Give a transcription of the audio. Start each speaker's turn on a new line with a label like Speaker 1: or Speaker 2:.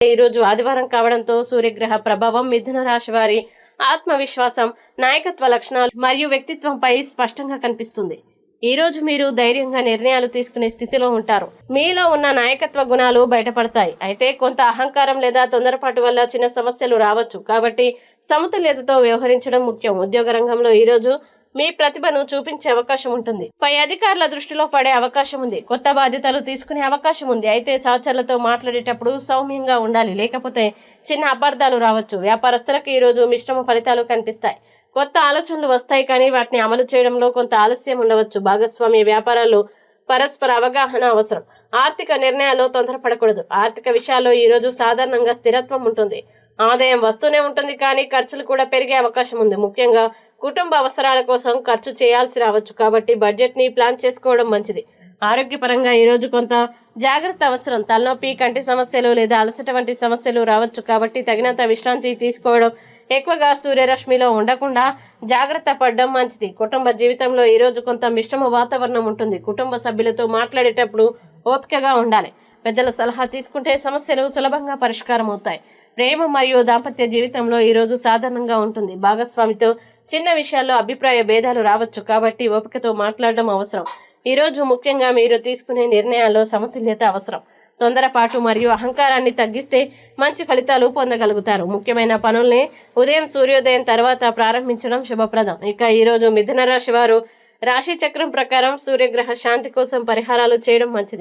Speaker 1: ఈ రోజు ఆదివారం కావడంతో సూర్యగ్రహ ప్రభావం మిథున రాశి వారి ఆత్మవిశ్వాసం, నాయకత్వ లక్షణాలు మరియు వ్యక్తిత్వంపై స్పష్టంగా కనిపిస్తుంది. ఈ రోజు మీరు ధైర్యంగా నిర్ణయాలు తీసుకునే స్థితిలో ఉంటారు. మీలో ఉన్న నాయకత్వ గుణాలు బయటపడతాయి. అయితే కొంత అహంకారం లేదా తొందరపాటు వల్ల చిన్న సమస్యలు రావచ్చు. కాబట్టి సమతుల్యతతో వ్యవహరించడం ముఖ్యం. ఉద్యోగ రంగంలో ఈ రోజు మీ ప్రతిభను చూపించే అవకాశం ఉంటుంది. పై అధికారుల దృష్టిలో పడే అవకాశం ఉంది. కొత్త బాధ్యతలు తీసుకునే అవకాశం ఉంది. అయితే సహచరులతో మాట్లాడేటప్పుడు సౌమ్యంగా ఉండాలి, లేకపోతే చిన్న అపార్థాలు రావచ్చు. వ్యాపారస్తులకు ఈ రోజు మిశ్రమ ఫలితాలు కనిపిస్తాయి. కొత్త ఆలోచనలు వస్తాయి, కానీ వాటిని అమలు చేయడంలో కొంత ఆలస్యం ఉండవచ్చు. భాగస్వామ్య వ్యాపారాల్లో పరస్పర అవగాహన అవసరం. ఆర్థిక నిర్ణయాల్లో తొందరపడకూడదు. ఆర్థిక విషయాల్లో ఈ రోజు సాధారణంగా స్థిరత్వం ఉంటుంది. ఆదాయం వస్తూనే ఉంటుంది, కానీ ఖర్చులు కూడా పెరిగే అవకాశం ఉంది. ముఖ్యంగా కుటుంబ అవసరాల కోసం ఖర్చు చేయాల్సి రావచ్చు. కాబట్టి బడ్జెట్ని ప్లాన్ చేసుకోవడం మంచిది. ఆరోగ్యపరంగా ఈ రోజు కొంత జాగ్రత్త అవసరం. తలనొప్పి, కంటి సమస్యలు లేదా అలసట వంటి సమస్యలు రావచ్చు. కాబట్టి తగినంత విశ్రాంతి తీసుకోవడం, ఎక్కువగా సూర్యరశ్మిలో ఉండకుండా జాగ్రత్త పడడం మంచిది. కుటుంబ జీవితంలో ఈ రోజు కొంత మిశ్రమ వాతావరణం ఉంటుంది. కుటుంబ సభ్యులతో మాట్లాడేటప్పుడు ఓపికగా ఉండాలి. పెద్దల సలహా తీసుకుంటే సమస్యలు సులభంగా పరిష్కారం అవుతాయి. ప్రేమ మరియు దాంపత్య జీవితంలో ఈ రోజు సాధారణంగా ఉంటుంది. భాగస్వామితో చిన్న విషయాల్లో అభిప్రాయ భేదాలు రావచ్చు. కాబట్టి ఓపికతో మాట్లాడడం అవసరం. ఈ రోజు ముఖ్యంగా మీరు తీసుకునే నిర్ణయాల్లో సమతుల్యత అవసరం. తొందరపాటు మరియు అహంకారాన్ని తగ్గిస్తే మంచి ఫలితాలు పొందగలుగుతారు. ముఖ్యమైన పనుల్ని ఉదయం సూర్యోదయం తర్వాత ప్రారంభించడం శుభప్రదం. ఇక ఈ రోజు మిథున రాశి వారు రాశి చక్రం ప్రకారం సూర్యగ్రహ శాంతి కోసం పరిహారాలు చేయడం మంచిది.